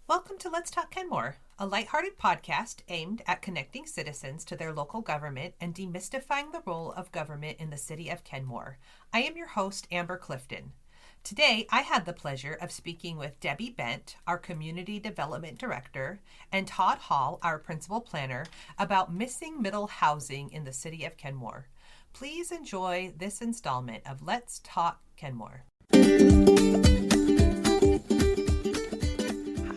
Welcome to Let's Talk Kenmore, a lighthearted podcast aimed at connecting citizens to their local government and demystifying the role of government in the city of Kenmore. I am your host, Amber Clifton. Today, I had the pleasure of speaking with Debbie Bent, our Community Development Director, and Todd Hall, our Principal Planner, about missing middle housing in the city of Kenmore. Please enjoy this installment of Let's Talk Kenmore.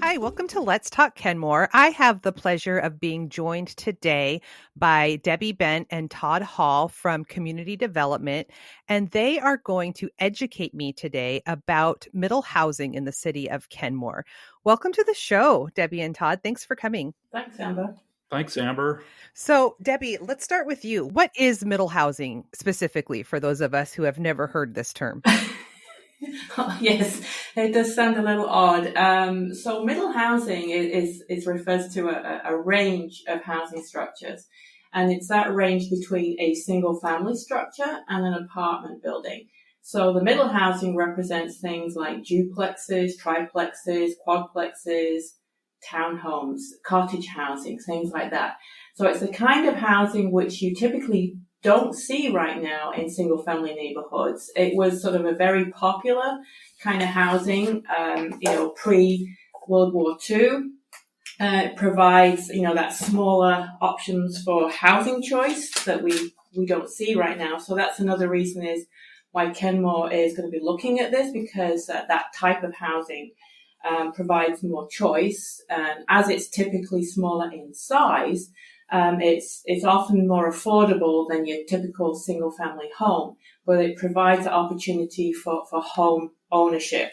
Hi, welcome to Let's Talk Kenmore. I have the pleasure of being joined today by Debbie Bent and Todd Hall from Community Development, and they are going to educate me today about middle housing in the city of Kenmore. Welcome to the show, Debbie and Todd. Thanks for coming. Thanks, Amber. Thanks, Amber. So, Debbie, let's start with you. What is middle housing specifically for those of us who have never heard this term? Oh, yes, it does sound a little odd. So middle housing is refers to a range of housing structures, and it's that range between a single family structure and an apartment building. So the middle housing represents things like duplexes, triplexes, quadplexes, townhomes, cottage housing, things like that. So it's the kind of housing which you typically don't see right now in single family neighborhoods. It was sort of a very popular kind of housing, pre-World War II. It provides, that smaller options for housing choice that we don't see right now. So that's another reason is why Kenmore is going to be looking at this, because that type of housing provides more choice. And as it's typically smaller in size, it's often more affordable than your typical single family home, but it provides the opportunity for home ownership.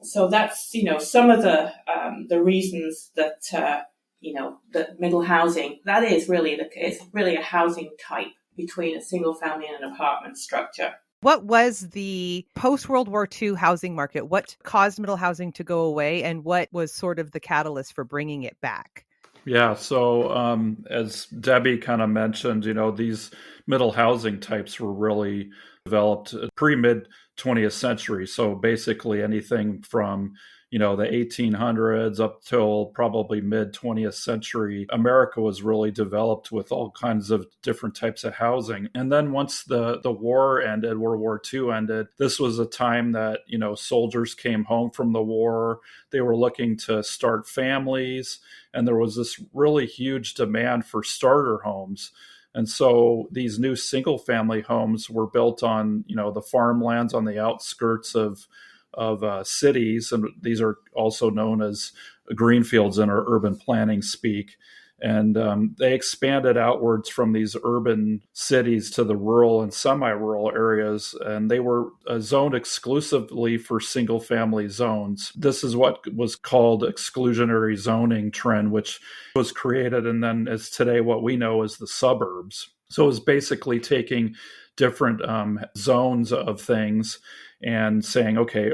So that's, some of the reasons that, that middle housing, that is really, it's really a housing type between a single family and an apartment structure. What was the post-World War II housing market? What caused middle housing to go away, and what was sort of the catalyst for bringing it back? Yeah, so as Debbie kind of mentioned, these middle housing types were really developed pre-mid 20th century. So basically anything from, the 1800s up till probably mid 20th century, America was really developed with all kinds of different types of housing. And then once the war ended, World War II ended, this was a time that, soldiers came home from the war. They were looking to start families, and there was this really huge demand for starter homes. And so these new single family homes were built on, the farmlands on the outskirts of cities, and these are also known as greenfields in our urban planning speak. And they expanded outwards from these urban cities to the rural and semi-rural areas, and they were zoned exclusively for single-family zones. This is what was called exclusionary zoning trend, which was created and then is today what we know as the suburbs. So it was basically taking different zones of things and saying, okay,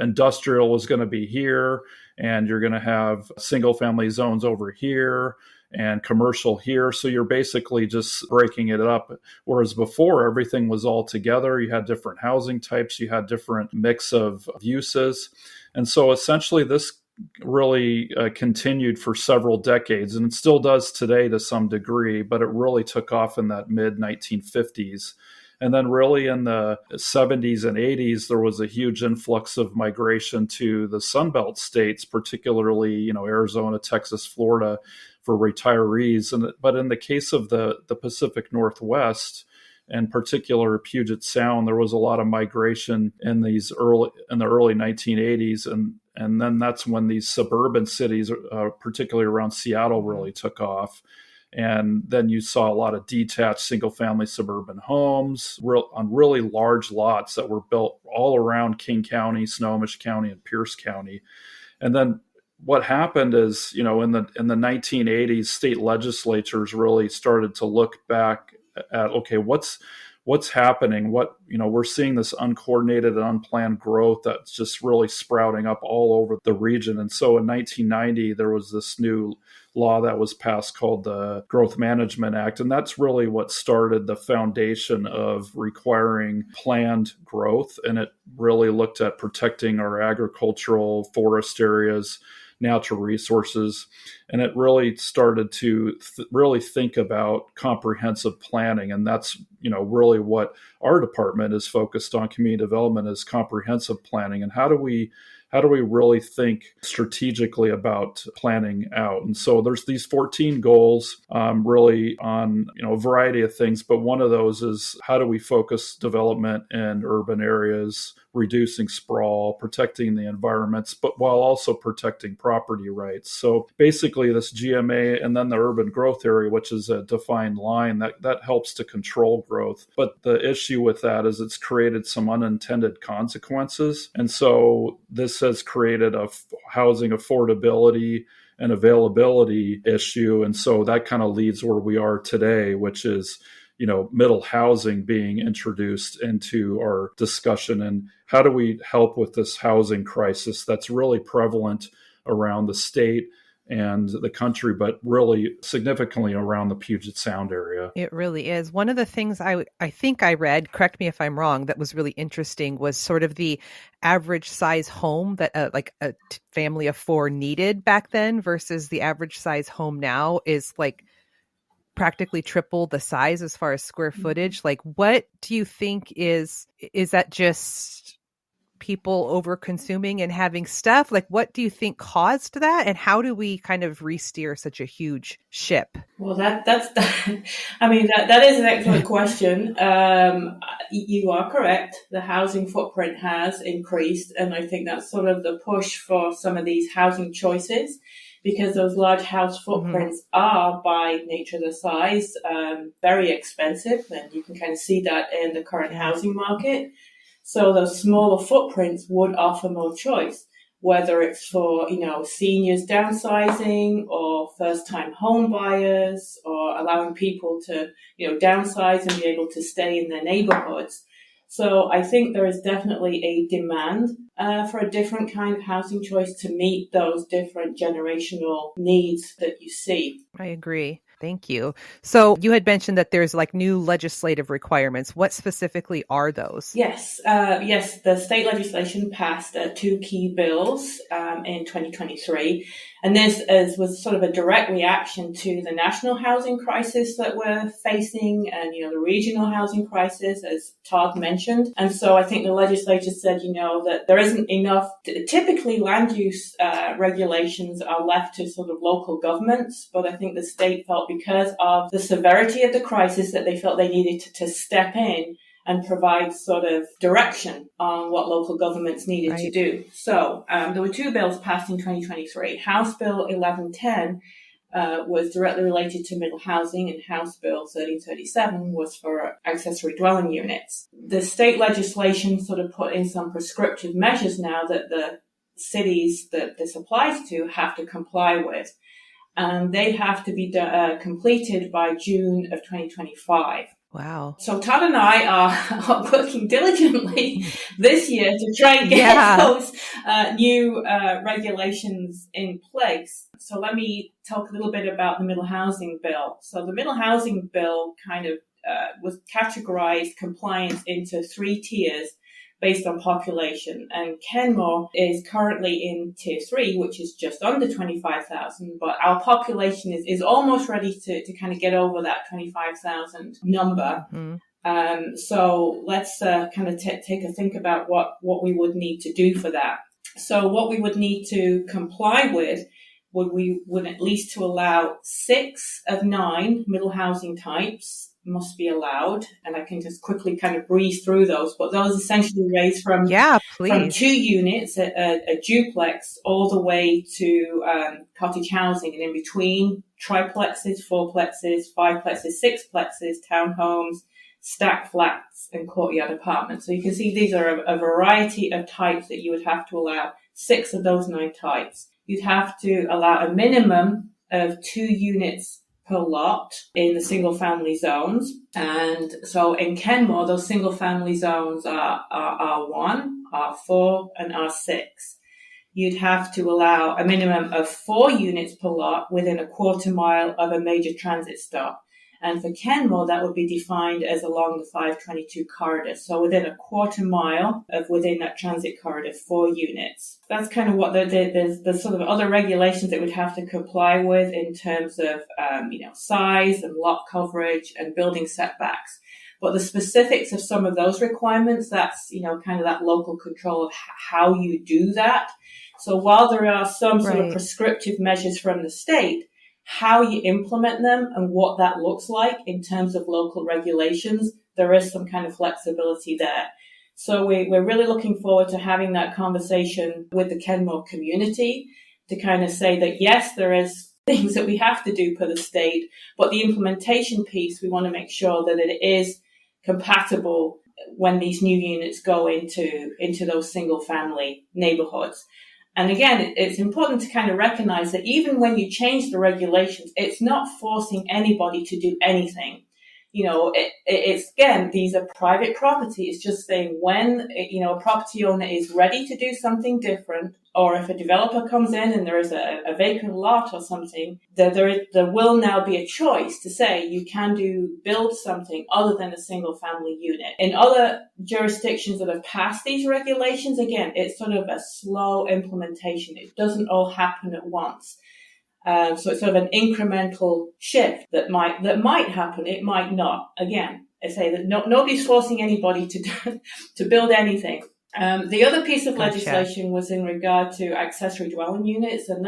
industrial is going to be here, and you're going to have single family zones over here and commercial here. So you're basically just breaking it up. Whereas before, everything was all together. You had different housing types, you had different mix of uses. And so essentially this really continued for several decades, and it still does today to some degree, but it really took off in that mid 1950s. And then really in the 70s and 80s, there was a huge influx of migration to the Sunbelt states, particularly, Arizona, Texas, Florida, for retirees. But in the case of the Pacific Northwest, in particular Puget Sound, there was a lot of migration in the early 1980s. And then that's when these suburban cities, particularly around Seattle, really took off. And then you saw a lot of detached single-family suburban homes on really large lots that were built all around King County, Snohomish County, and Pierce County. And then what happened is, in the 1980s, state legislatures really started to look back at, okay, what's happening? We're seeing this uncoordinated and unplanned growth that's just really sprouting up all over the region. And so in 1990, there was this new law that was passed called the Growth Management Act. And that's really what started the foundation of requiring planned growth. And it really looked at protecting our agricultural forest areas, natural resources. And it really started to really think about comprehensive planning. And that's, really what our department is focused on, community development, is comprehensive planning. And how do we really think strategically about planning out? And so there's these 14 goals, really on a variety of things, but one of those is how do we focus development in urban areas, reducing sprawl, protecting the environments, but while also protecting property rights. So basically this GMA and then the urban growth area, which is a defined line, that helps to control growth. But the issue with that is it's created some unintended consequences. And so this has created a housing affordability and availability issue. And so that kind of leads where we are today, which is middle housing being introduced into our discussion. And how do we help with this housing crisis that's really prevalent around the state and the country, but really significantly around the Puget Sound area? It really is. One of the things I think I read, correct me if I'm wrong, that was really interesting was sort of the average size home that like a family of four needed back then versus the average size home now is like practically triple the size as far as square footage. Like, what do you think is that just people over consuming and having stuff? Like, what do you think caused that? And how do we kind of re-steer such a huge ship? Well, that's I mean, that is an excellent question. You are correct. The housing footprint has increased. And I think that's sort of the push for some of these housing choices, because those large house footprints are, by nature of the size, very expensive. And you can kind of see that in the current housing market. So those smaller footprints would offer more choice, whether it's for, seniors downsizing or first-time home buyers, or allowing people to, downsize and be able to stay in their neighborhoods. So I think there is definitely a demand for a different kind of housing choice to meet those different generational needs that you see. I agree. Thank you. So you had mentioned that there's like new legislative requirements. What specifically are those? Yes. The state legislation passed 2 key bills in 2023. And this was sort of a direct reaction to the national housing crisis that we're facing and, the regional housing crisis, as Todd mentioned. And so I think the legislature said, that there isn't enough. Typically, land use regulations are left to sort of local governments. But I think the state felt, because of the severity of the crisis, that they felt they needed to step in and provide sort of direction on what local governments needed to do. So there were 2 bills passed in 2023. House Bill 1110 was directly related to middle housing, and House Bill 1337 was for accessory dwelling units. The state legislation sort of put in some prescriptive measures now that the cities that this applies to have to comply with. And they have to be completed by June of 2025. Wow. So Todd and I are working diligently this year to try and get those new regulations in place. So let me talk a little bit about the Middle Housing Bill. So the Middle Housing Bill kind of was categorized compliance into 3 tiers based on population. And Kenmore is currently in tier 3, which is just under 25,000, but our population is almost ready to kind of get over that 25,000 number. Mm-hmm. So let's kind of take a think about what we would need to do for that. So what we would need to comply with would at least to allow 6 of 9 middle housing types must be allowed. And I can just quickly kind of breeze through those, but those essentially range from 2 units, a duplex, all the way to cottage housing, and in between triplexes, 4plexes, 5plexes, 6plexes, townhomes, stacked flats, and courtyard apartments. So you can see these are a variety of types that you would have to allow. 6 of those 9 types. You'd have to allow a minimum of 2 units per lot in the single family zones. And so in Kenmore, those single family zones are R1, R4, and R6. You'd have to allow a minimum of 4 units per lot within a quarter mile of a major transit stop. And for Kenmore, that would be defined as along the 522 corridor. So within a quarter mile of within that transit corridor, 4 units. That's kind of what there's sort of other regulations that we'd have to comply with in terms of, size and lot coverage and building setbacks. But the specifics of some of those requirements, that's, kind of that local control of how you do that. So while there are some sort of prescriptive measures from the state, how you implement them and what that looks like in terms of local regulations, there is some kind of flexibility there. So we're really looking forward to having that conversation with the Kenmore community to kind of say that, yes, there is things that we have to do per the state, but the implementation piece, we want to make sure that it is compatible when these new units go into those single family neighborhoods. And again, it's important to kind of recognize that even when you change the regulations, it's not forcing anybody to do anything. It's again, these are private property. It's just saying when, a property owner is ready to do something different, or if a developer comes in and there is a vacant lot or something, there will now be a choice to say you can build something other than a single family unit. In other jurisdictions that have passed these regulations, again, it's sort of a slow implementation. It doesn't all happen at once. So it's sort of an incremental shift that might happen. It might not. Again, I say that nobody's forcing anybody to build anything. The other piece of legislation was in regard to accessory dwelling units, and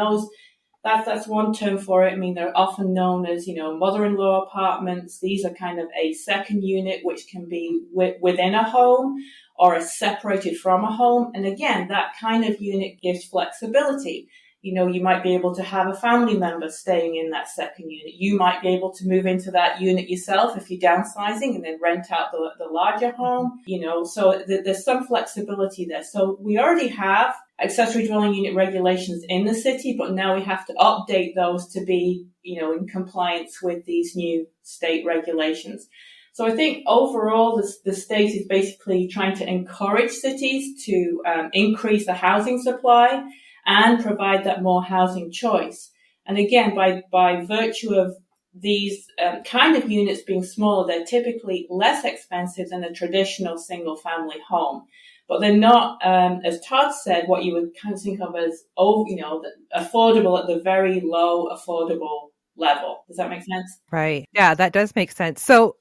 that's one term for it. I mean, they're often known as, mother-in-law apartments. These are kind of a second unit, which can be within a home or is separated from a home. And again, that kind of unit gives flexibility. You might be able to have a family member staying in that second unit. You might be able to move into that unit yourself if you're downsizing and then rent out the larger home, so there's some flexibility there. So we already have accessory dwelling unit regulations in the city, but now we have to update those to be, in compliance with these new state regulations. So I think overall, the state is basically trying to encourage cities to increase the housing supply and provide that more housing choice. And again, by virtue of these kind of units being smaller, they're typically less expensive than a traditional single family home. But they're not, as Todd said, what you would kind of think of as, affordable at the very low affordable level. Does that make sense? Right. Yeah, that does make sense. So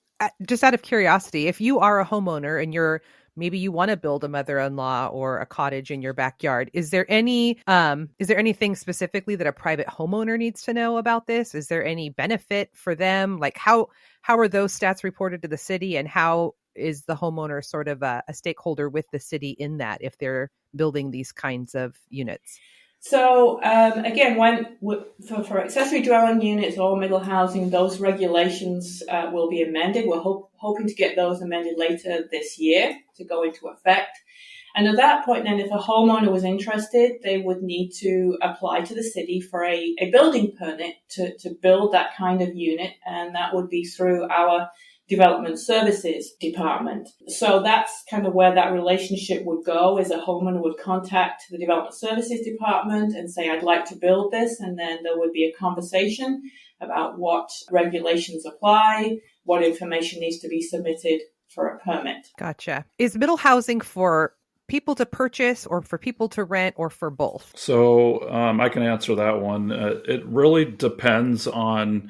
just out of curiosity, if you are a homeowner and maybe you want to build a mother-in-law or a cottage in your backyard, is there anything specifically that a private homeowner needs to know about this? Is there any benefit for them? Like how are those stats reported to the city, and how is the homeowner sort of a stakeholder with the city in that if they're building these kinds of units? So again, for accessory dwelling units or middle housing, those regulations will be amended. We're hoping to get those amended later this year to go into effect. And at that point, then, if a homeowner was interested, they would need to apply to the city for a building permit to build that kind of unit, and that would be through our Development Services Department. So that's kind of where that relationship would go, is a homeowner would contact the Development Services Department and say, I'd like to build this. And then there would be a conversation about what regulations apply, what information needs to be submitted for a permit. Gotcha. Is middle housing for people to purchase or for people to rent or for both? So I can answer that one. It really depends on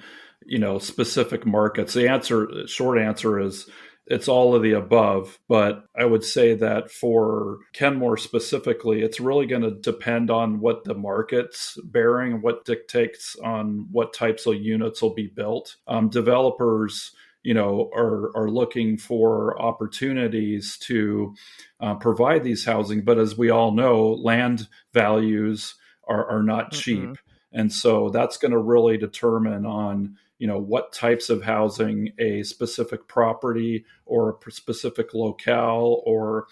specific markets. The short answer is it's all of the above. But I would say that for Kenmore specifically, it's really going to depend on what the market's bearing, what dictates on what types of units will be built. Developers, are looking for opportunities to provide these housing. But as we all know, land values are not cheap. And so that's going to really determine on what types of housing a specific property or a specific locale or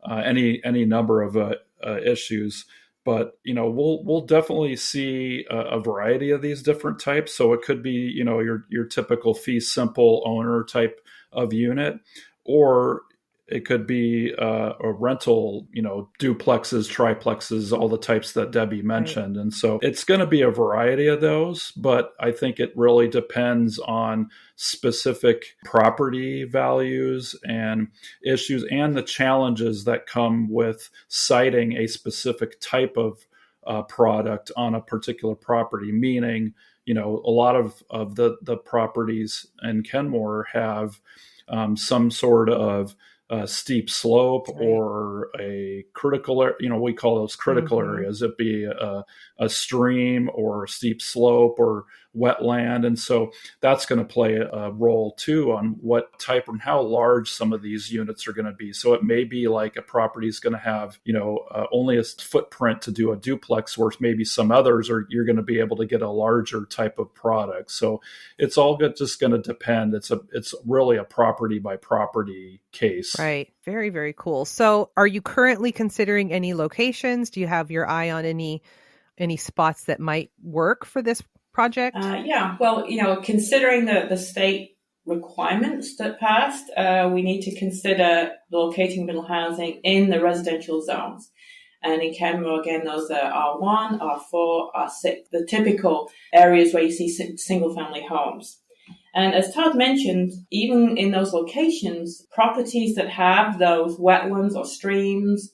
any number of issues. But we'll definitely see a variety of these different types. So it could be your typical fee simple owner type of unit, or It could be a rental, duplexes, triplexes, all the types that Debbie mentioned. Right. And so it's going to be a variety of those, but I think it really depends on specific property values and issues and the challenges that come with siting a specific type of product on a particular property, meaning, a lot of the properties in Kenmore have some sort of steep slope or a critical, we call those critical areas. It'd be a stream or a steep slope or wetland. And so that's going to play a role too on what type and how large some of these units are going to be. So it may be like a property is going to have, only a footprint to do a duplex, whereas maybe some others you're going to be able to get a larger type of product. So it's all just going to depend. It's really a property by property case. Right. Very, very cool. So are you currently considering any locations? Do you have your eye on any spots that might work for this project? Yeah. Well, considering the state requirements that passed, we need to consider locating middle housing in the residential zones. And in Kenmore, again, those are R1, R4, R6, the typical areas where you see single-family homes. And as Todd mentioned, even in those locations, properties that have those wetlands or streams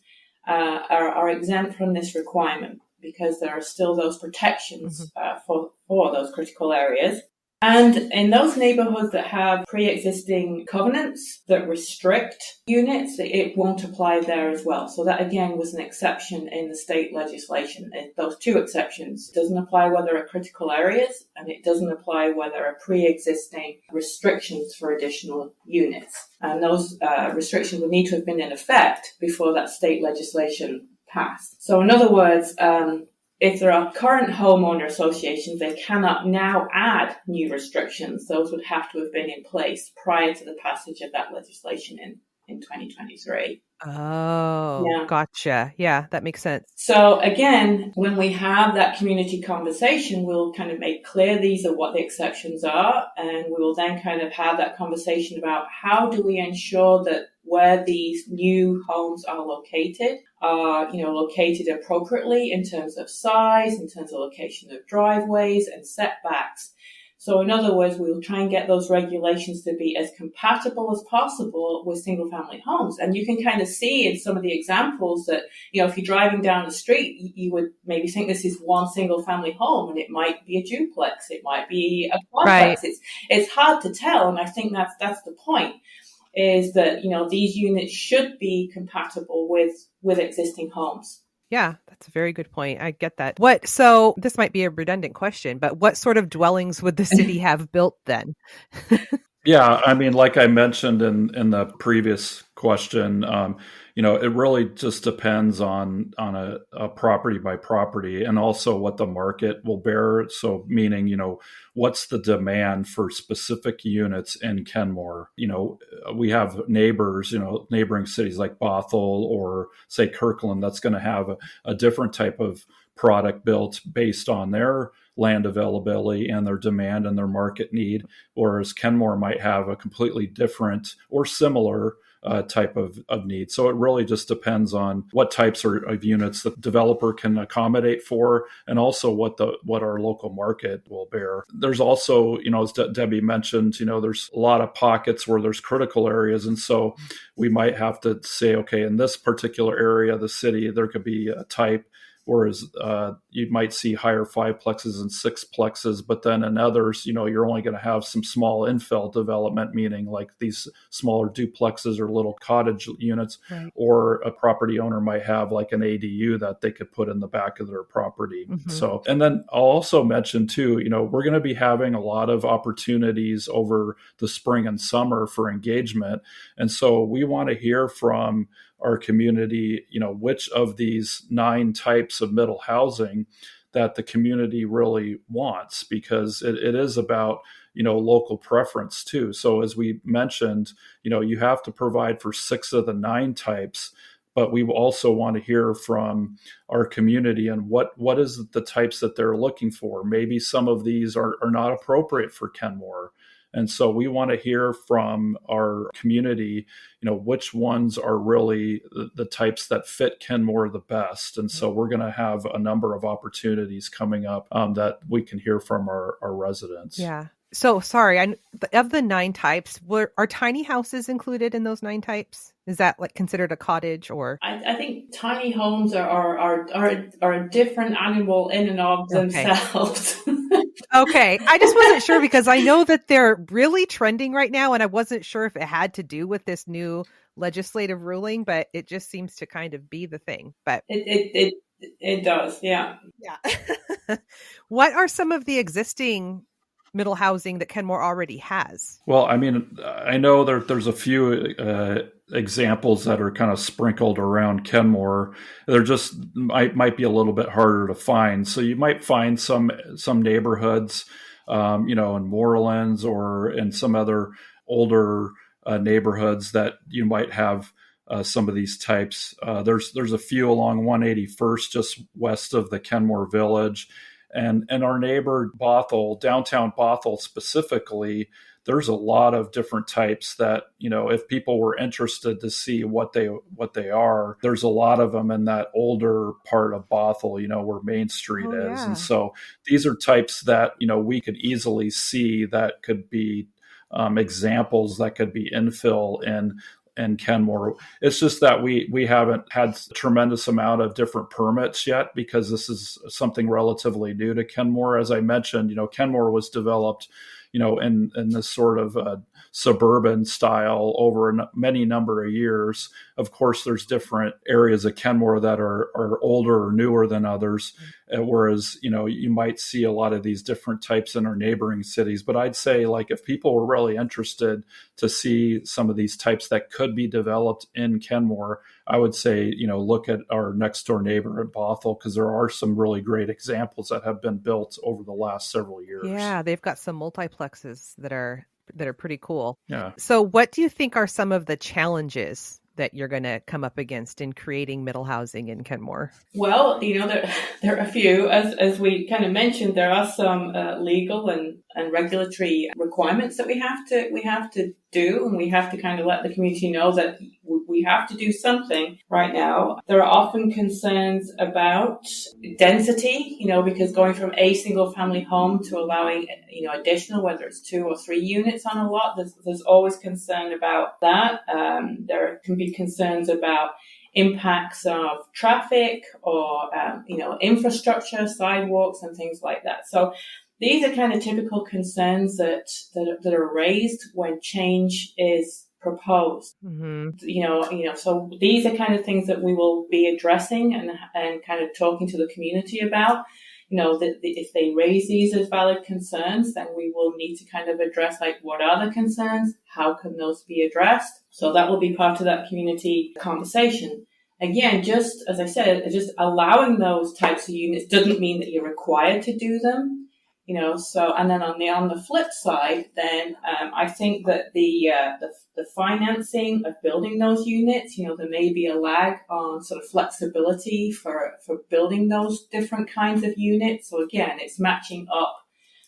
are exempt from this requirement because there are still those protections for those critical areas. And in those neighborhoods that have pre-existing covenants that restrict units, it won't apply there as well. So that, again, was an exception in the state legislation. Those two exceptions. It doesn't apply where there are critical areas, and it doesn't apply where there are pre-existing restrictions for additional units. And those restrictions would need to have been in effect before that state legislation passed. So in other words, if there are current homeowner associations, they cannot now add new restrictions. Those would have to have been in place prior to the passage of that legislation in 2023. Oh, yeah. Gotcha. Yeah, that makes sense. So again, when we have that community conversation, we'll kind of make clear these are what the exceptions are, and we will then kind of have that conversation about how do we ensure that where these new homes are located are, located appropriately in terms of size, in terms of location of driveways and setbacks. So in other words, we'll try and get those regulations to be as compatible as possible with single-family homes. And you can kind of see in some of the examples that, if you're driving down the street, you would maybe think this is one single-family home, and it might be a duplex, it might be a complex. Right. It's hard to tell, and I think that's the point, is that, these units should be compatible with existing homes. Yeah, that's a very good point. I get that. So this might be a redundant question, but what sort of dwellings would the city have built then? Yeah, I mean, like I mentioned in the previous question, it really just depends on a property by property, and also what the market will bear. So meaning, what's the demand for specific units in Kenmore? We have neighbors, neighboring cities like Bothell or say Kirkland, that's going to have a different type of product built based on their land availability and their demand and their market need, whereas Kenmore might have a completely different or similar type of need. So it really just depends on what types of units the developer can accommodate for, and also what our local market will bear. There's also, as Debbie mentioned, there's a lot of pockets where there's critical areas, and so we might have to say, okay, in this particular area of the city, there could be a type, whereas you might see higher 5-plexes and 6-plexes, but then in others, you're only going to have some small infill development, meaning like these smaller duplexes or little cottage units, right. Or a property owner might have like an ADU that they could put in the back of their property. Mm-hmm. So, and then I'll also mention too, we're going to be having a lot of opportunities over the spring and summer for engagement. And so we want to hear from our community, which of these 9 types of middle housing that the community really wants, because it is about, local preference too. So as we mentioned, you have to provide for 6 of the 9 types, but we also want to hear from our community and what is the types that they're looking for. Maybe some of these are not appropriate for Kenmore. And so we want to hear from our community, which ones are really the types that fit Kenmore the best. And so we're going to have a number of opportunities coming up that we can hear from our residents. Yeah. So sorry, of the 9 types, are tiny houses included in those 9 types? Is that like considered a cottage or? I think tiny homes are a different animal in and of themselves. Okay. I just wasn't sure because I know that they're really trending right now, and I wasn't sure if it had to do with this new legislative ruling, but it just seems to kind of be the thing. But it does, yeah. Yeah. What are some of the existing middle housing that Kenmore already has? Well, I mean, I know there's a few examples that are kind of sprinkled around Kenmore. They're just might be a little bit harder to find. So you might find some neighborhoods, in Morelands or in some other older neighborhoods that you might have some of these types. There's a few along 181st, just west of the Kenmore Village. And our neighbor Bothell, downtown Bothell specifically, there's a lot of different types that, if people were interested to see what they are, there's a lot of them in that older part of Bothell, where Main Street is. Yeah. And so these are types that, we could easily see that could be examples that could be infill in Kenmore. It's just that we haven't had a tremendous amount of different permits yet because this is something relatively new to Kenmore. As I mentioned, Kenmore was developed, in this sort of suburban style over many number of years. Of course, there's different areas of Kenmore that are older or newer than others, whereas, you might see a lot of these different types in our neighboring cities. But I'd say, like, if people were really interested to see some of these types that could be developed in Kenmore, I would say, look at our next door neighbor at Bothell, because there are some really great examples that have been built over the last several years. Yeah, they've got some multiplexes that are pretty cool. Yeah. So what do you think are some of the challenges that you're going to come up against in creating middle housing in Kenmore? Well, there are a few. As we kind of mentioned, there are some legal and regulatory requirements that we have to do, and we have to kind of let the community know that we have to do something right now. There are often concerns about density, because going from a single family home to allowing, additional, whether it's 2 or 3 units on a lot, there's always concern about that. There can be concerns about impacts of traffic or, infrastructure, sidewalks and things like that. So these are kind of typical concerns that are raised when change is proposed. Mm-hmm. So these are kind of things that we will be addressing and kind of talking to the community about. If they raise these as valid concerns, then we will need to kind of address, like, what are the concerns? How can those be addressed? So that will be part of that community conversation. Again, just as I said, just allowing those types of units doesn't mean that you're required to do them. So, and then on the flip side, then I think that the financing of building those units, there may be a lag on sort of flexibility for building those different kinds of units. So again, it's matching up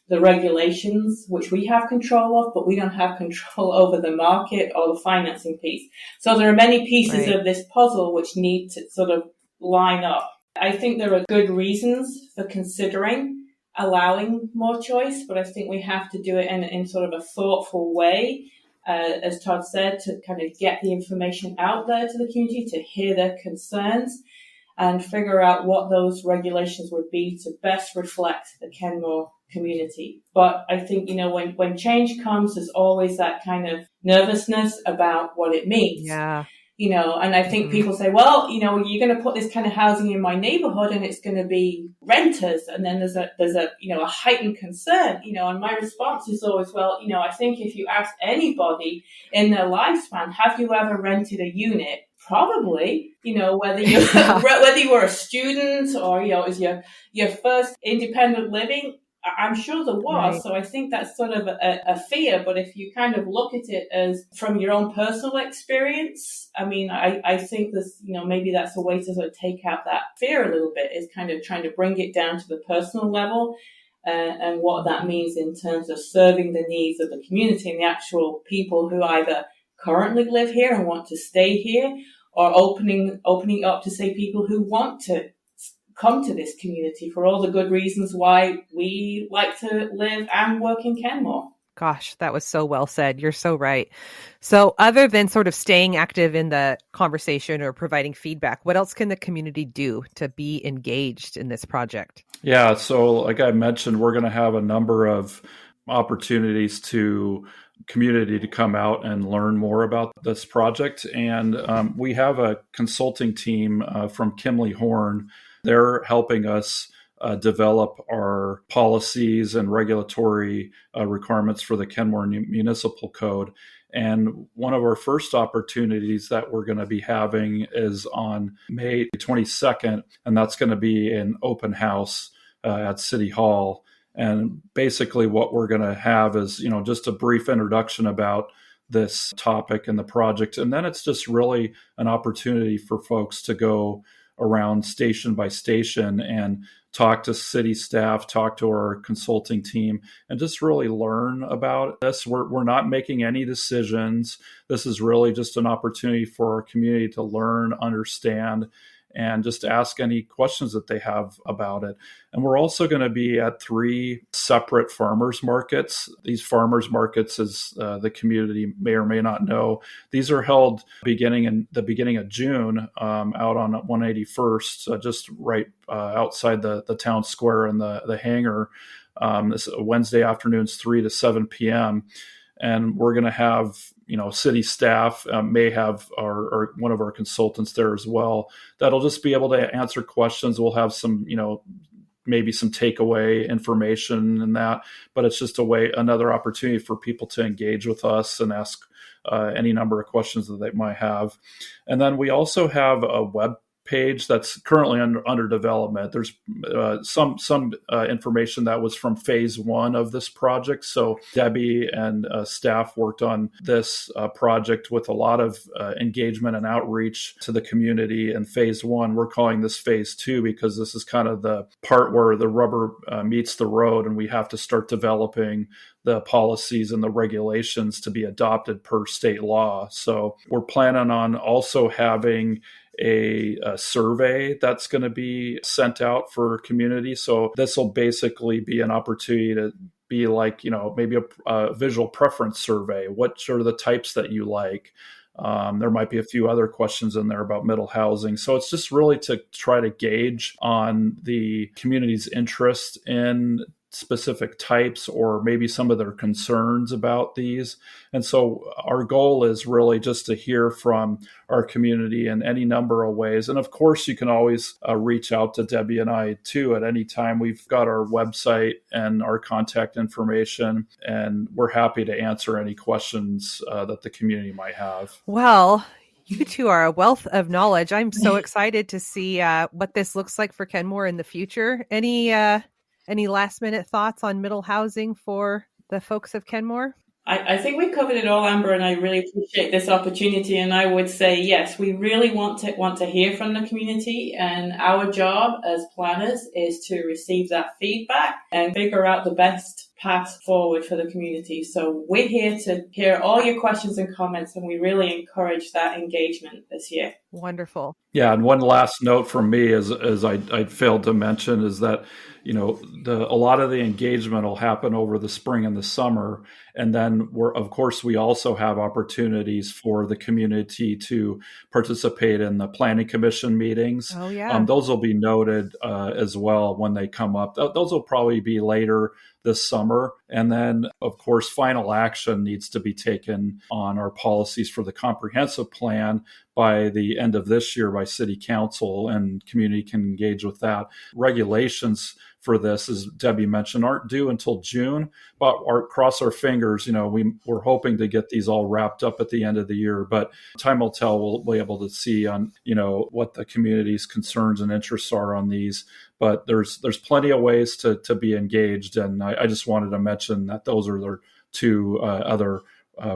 the regulations, which we have control of, but we don't have control over the market or the financing piece. So there are many pieces of this puzzle which need to sort of line up. I think there are good reasons for considering allowing more choice, but I think we have to do it in sort of a thoughtful way, as Todd said, to kind of get the information out there to the community, to hear their concerns and figure out what those regulations would be to best reflect the Kenmore community. But I think, when change comes, there's always that kind of nervousness about what it means. Yeah. And I think people say, well, you're going to put this kind of housing in my neighborhood and it's going to be renters. And then there's a heightened concern, and my response is always, well, I think if you ask anybody in their lifespan, have you ever rented a unit? Probably, whether you were a student or, is your first independent living, I'm sure there was. Right. So I think that's sort of a fear. But if you kind of look at it as from your own personal experience, I mean, I think this, maybe that's a way to sort of take out that fear a little bit, is kind of trying to bring it down to the personal level and what that means in terms of serving the needs of the community and the actual people who either currently live here and want to stay here, or opening up to say people who want to come to this community for all the good reasons why we like to live and work in Kenmore. Gosh, that was so well said. You're so right. So other than sort of staying active in the conversation or providing feedback, what else can the community do to be engaged in this project? Yeah, so like I mentioned, we're going to have a number of opportunities to community to come out and learn more about this project. And we have a consulting team from Kimley Horn. They're helping us develop our policies and regulatory requirements for the Kenmore Municipal Code. And one of our first opportunities that we're going to be having is on May 22nd, and that's going to be an open house at City Hall. And basically what we're going to have is, just a brief introduction about this topic and the project. And then it's just really an opportunity for folks to go around station by station and talk to city staff, talk to our consulting team, and just really learn about this. We're not making any decisions. This is really just an opportunity for our community to learn, understand, and just ask any questions that they have about it. And we're also going to be at 3 separate farmers markets. These farmers markets, as the community may or may not know, these are held beginning of June out on 181st, just right outside the town square and the hangar. This Wednesday afternoons, 3 to 7 p.m. And we're going to have, city staff may have our one of our consultants there as well. That'll just be able to answer questions. We'll have some, maybe some takeaway information and that, but it's just another opportunity for people to engage with us and ask any number of questions that they might have. And then we also have a web page that's currently under development. There's some information that was from phase 1 of this project. So Debbie and staff worked on this project with a lot of engagement and outreach to the community in phase 1. We're calling this phase 2 because this is kind of the part where the rubber meets the road and we have to start developing the policies and the regulations to be adopted per state law. So we're planning on also having a survey that's going to be sent out for community. So this will basically be an opportunity to be like, maybe a visual preference survey. What are the types that you like? There might be a few other questions in there about middle housing. So it's just really to try to gauge on the community's interest in specific types or maybe some of their concerns about these. And so our goal is really just to hear from our community in any number of ways. And of course, you can always reach out to Debbie and I too at any time. We've got our website and our contact information, and we're happy to answer any questions that the community might have. Well, you two are a wealth of knowledge. I'm so excited to see what this looks like for Kenmore in the future. Any last minute thoughts on middle housing for the folks of Kenmore? I think we covered it all, Amber, and I really appreciate this opportunity. And I would say, yes, we really want to hear from the community. And our job as planners is to receive that feedback and figure out the best path forward for the community. So we're here to hear all your questions and comments, and we really encourage that engagement this year. Wonderful. Yeah, and one last note from me, as I failed to mention, is that a lot of the engagement will happen over the spring and the summer, and then we also have opportunities for the community to participate in the planning commission meetings. Oh yeah, those will be noted as well when they come up. Those will probably be later this summer. And then, of course, final action needs to be taken on our policies for the comprehensive plan by the end of this year by City Council, and community can engage with that. Regulations for this, as Debbie mentioned, aren't due until June, but cross our fingers, we're hoping to get these all wrapped up at the end of the year, but time will tell. We'll be able to see on, what the community's concerns and interests are on these. But there's plenty of ways to be engaged. And I just wanted to mention that those are the 2 other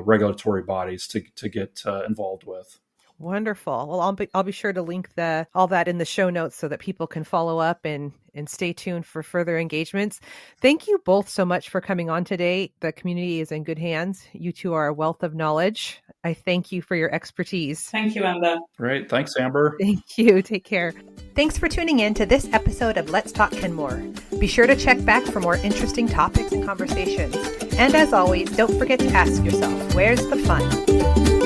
regulatory bodies to get involved with. Wonderful. Well, I'll be sure to link all that in the show notes so that people can follow up and stay tuned for further engagements. Thank you both so much for coming on today. The community is in good hands. You two are a wealth of knowledge. I thank you for your expertise. Thank you, Amber. Great. Thanks, Amber. Thank you. Take care. Thanks for tuning in to this episode of Let's Talk Kenmore. Be sure to check back for more interesting topics and conversations. And as always, don't forget to ask yourself, where's the fun?